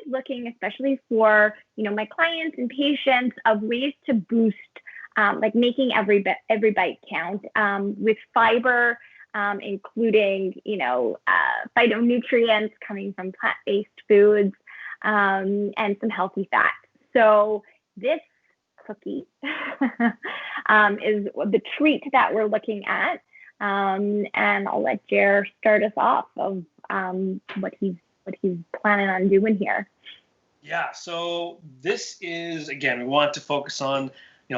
looking, especially for, my clients and patients, of ways to boost, like making every bite count, with fiber, including, phytonutrients coming from plant-based foods, and some healthy fats. So this cookie is the treat that we're looking at. And I'll let Jer start us off of what he's planning on doing here. Yeah, so this is, again, we want to focus on,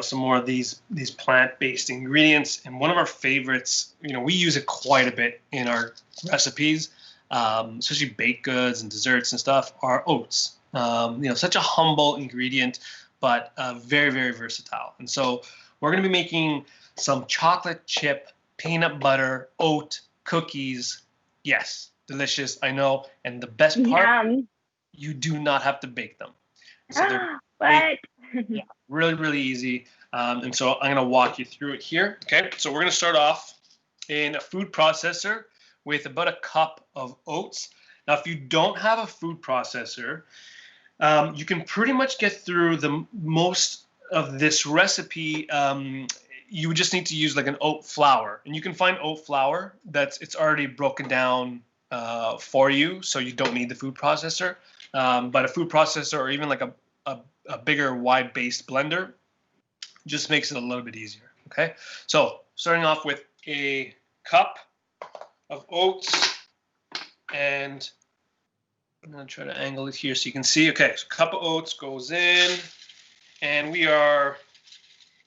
some more of these plant-based ingredients. And one of our favorites, we use it quite a bit in our recipes, especially baked goods and desserts and stuff, are oats. Such a humble ingredient, but very, very versatile. And so we're going to be making some chocolate chip, peanut butter, oat cookies. Yes, delicious, I know. And the best part, you do not have to bake them. So they're yeah, really, really easy. And so I'm going to walk you through it here. Okay, so we're going to start off in a food processor with about a cup of oats. Now, if you don't have a food processor, you can pretty much get through the most of this recipe. You would just need to use like an oat flour, and you can find oat flour it's already broken down for you, so you don't need the food processor. But a food processor, or even like a bigger wide-based blender, just makes it a little bit easier. Okay, so starting off with a cup of oats, and I'm going to try to angle it here so you can see. Okay, so cup of oats goes in, and we are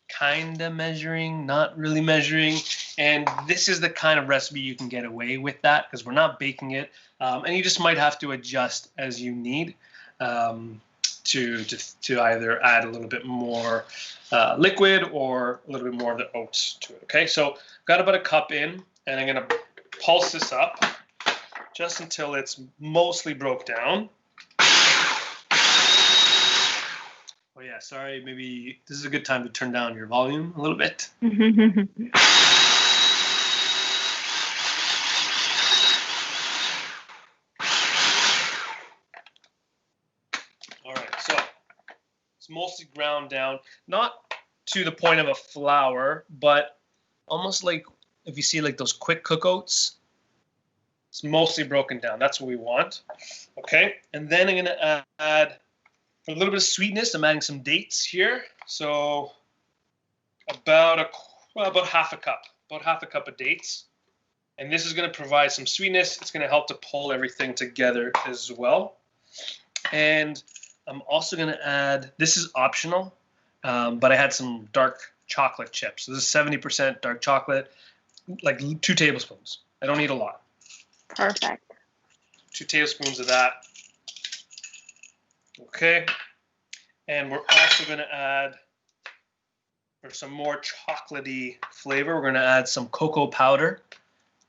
kind of measuring, not really measuring. And this is the kind of recipe you can get away with that, because we're not baking it. And you just might have to adjust as you need to either add a little bit more liquid or a little bit more of the oats to it. Okay, so got about a cup in, and I'm going to pulse this up just until it's mostly broke down. Oh yeah, sorry, maybe this is a good time to turn down your volume a little bit. All right, so it's mostly ground down, not to the point of a flour, but almost like if you see like those quick cook oats. It's mostly broken down. That's what we want. Okay, and then I'm going to add, for a little bit of sweetness, I'm adding some dates here. So about half a cup of dates. And this is going to provide some sweetness. It's going to help to pull everything together as well. And I'm also going to add, this is optional, but I had some dark chocolate chips. So this is 70% dark chocolate, like 2 tablespoons. I don't need a lot. Perfect. 2 tablespoons of that. Okay. And we're also going to add, for some more chocolatey flavor, we're going to add some cocoa powder,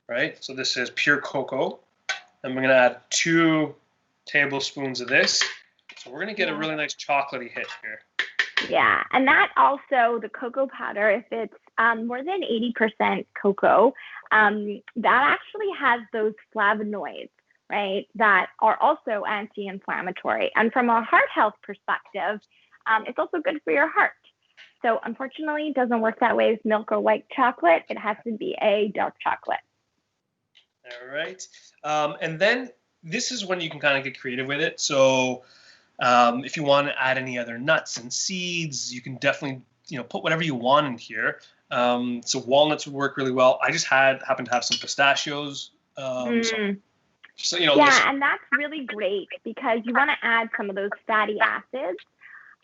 right? So this is pure cocoa. And we're going to add 2 tablespoons of this. So we're going to get a really nice chocolatey hit here. Yeah, and that also, the cocoa powder, if it's more than 80% cocoa, that actually has those flavonoids, right, that are also anti-inflammatory. And from a heart health perspective, it's also good for your heart. So unfortunately, it doesn't work that way with milk or white chocolate. It has to be a dark chocolate. All right. And then this is when you can kind of get creative with it. So if you want to add any other nuts and seeds, you can definitely, put whatever you want in here. So walnuts would work really well. I just happen to have some pistachios. So yeah, and that's really great because you want to add some of those fatty acids.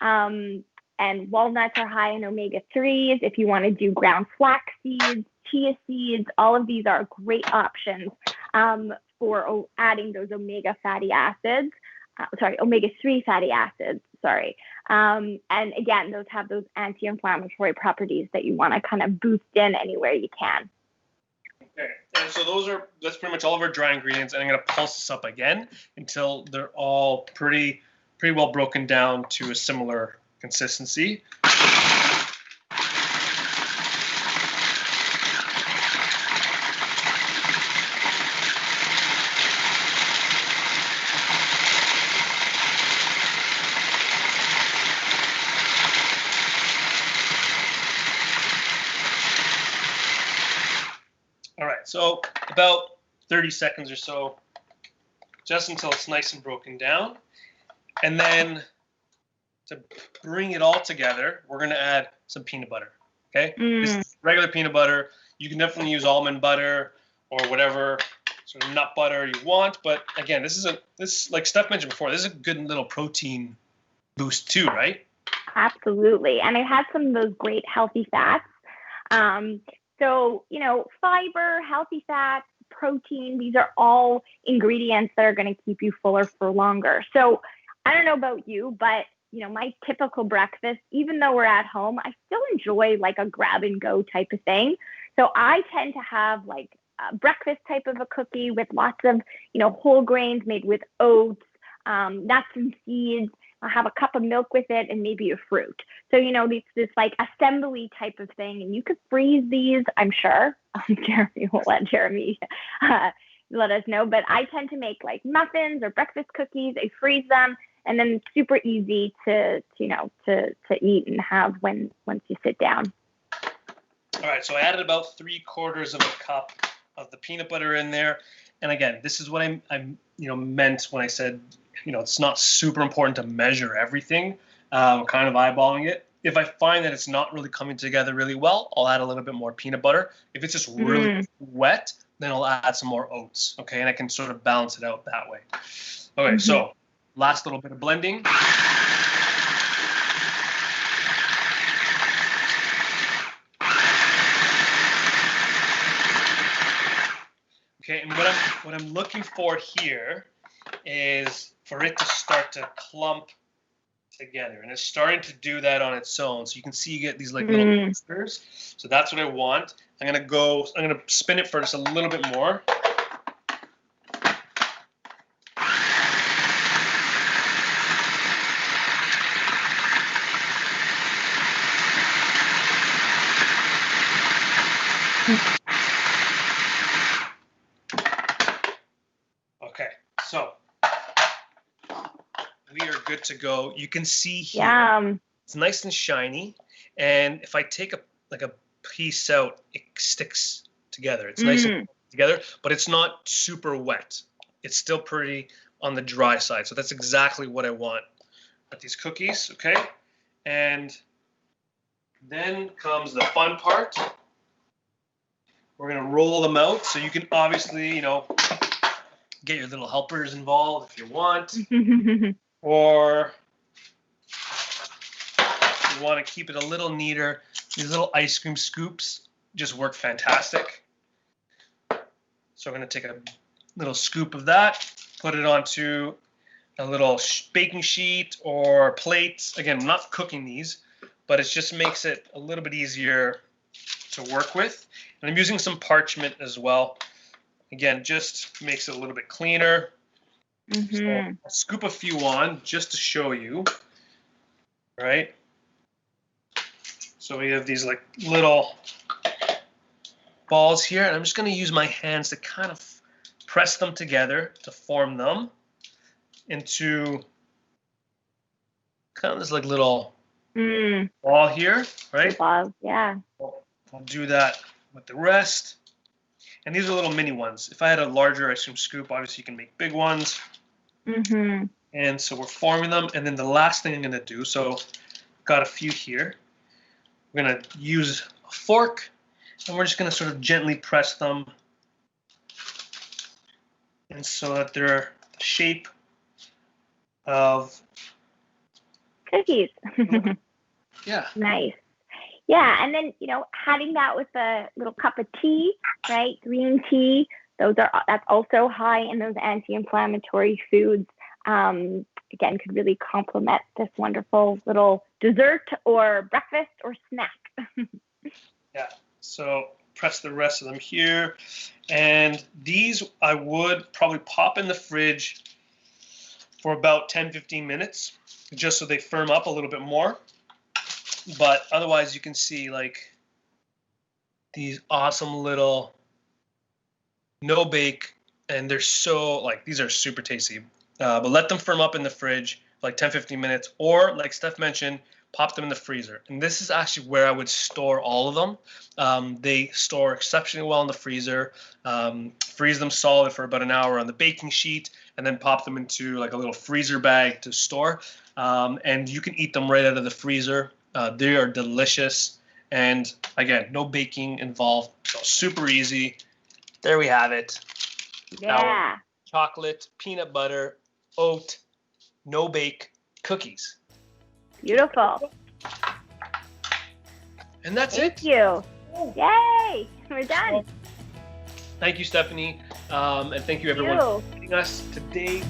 And walnuts are high in omega-3s. If you want to do ground flax seeds, chia seeds, all of these are great options for adding those omega-3 fatty acids. And again, those have those anti-inflammatory properties that you want to kind of boost in anywhere you can. Okay, and so that's pretty much all of our dry ingredients, and I'm going to pulse this up again until they're all pretty well broken down to a similar consistency. so about 30 seconds or so, just until it's nice and broken down. And then to bring it all together, we're going to add some peanut butter. Okay? This is regular peanut butter. You can definitely use almond butter or whatever sort of nut butter you want. But again, this like Steph mentioned before, this is a good little protein boost too, right? Absolutely. And it has some of those great healthy fats. So, fiber, healthy fats, protein, these are all ingredients that are going to keep you fuller for longer. So I don't know about you, but my typical breakfast, even though we're at home, I still enjoy like a grab and go type of thing. So I tend to have like a breakfast type of a cookie with lots of, whole grains made with oats, nuts and seeds. I'll have a cup of milk with it and maybe a fruit. So, this like assembly type of thing. And you could freeze these, I'm sure. Jeremy will let Jeremy let us know. But I tend to make like muffins or breakfast cookies. I freeze them. And then it's super easy to eat and have once you sit down. All right, so I added about 3/4 of a cup of the peanut butter in there. And again, this is what I meant when I said, it's not super important to measure everything. We're kind of eyeballing it. If I find that it's not really coming together really well, I'll add a little bit more peanut butter. If it's just really wet, then I'll add some more oats. Okay, and I can sort of balance it out that way. Okay, so last little bit of blending. Okay, and what I'm looking for here is for it to start to clump together, and it's starting to do that on its own. So you can see you get these like little clusters. So that's what I want. I'm gonna spin it for just a little bit more. Okay, so we are good to go. You can see here, it's nice and shiny. And if I take a piece out, it sticks together. It's nice and together, but it's not super wet. It's still pretty on the dry side. So that's exactly what I want with these cookies, okay? And then comes the fun part. We're gonna roll them out. So you can obviously, get your little helpers involved if you want. Or if you want to keep it a little neater, these little ice cream scoops just work fantastic. So I'm going to take a little scoop of that, put it onto a little baking sheet or plate. Again, I'm not cooking these, but it just makes it a little bit easier to work with. And I'm using some parchment as well. Again, just makes it a little bit cleaner. So I'll scoop a few on just to show you, right? So we have these like little balls here, and I'm just going to use my hands to kind of press them together to form them into kind of this like little ball here, right? Ball, yeah. I'll do that with the rest. And these are little mini ones. If I had a larger ice cream scoop, obviously you can make big ones. And so we're forming them. And then the last thing I'm going to do, so got a few here. We're going to use a fork, and we're just going to sort of gently press them. And so that they're the shape of cookies. Yeah. Nice. Yeah, and then, having that with a little cup of tea, right? Green tea. That's also high in those anti-inflammatory foods. Again, could really complement this wonderful little dessert or breakfast or snack. Yeah. So press the rest of them here. And these I would probably pop in the fridge for about 10-15 minutes, just so they firm up a little bit more. But otherwise, you can see like these awesome little no bake, and they're so like these are super tasty. But let them firm up in the fridge for like 10-15 minutes, or like Steph mentioned, pop them in the freezer. And this is actually where I would store all of them. They store exceptionally well in the freezer. Freeze them solid for about an hour on the baking sheet, and then pop them into like a little freezer bag to store. And you can eat them right out of the freezer. They are delicious. And again, no baking involved, so super easy. There we have it. Yeah. Our chocolate, peanut butter, oat, no bake cookies. Beautiful. And that's Thank it. you. Yay! We're done. Thank you, Stephanie. And thank you, everyone, for joining us today.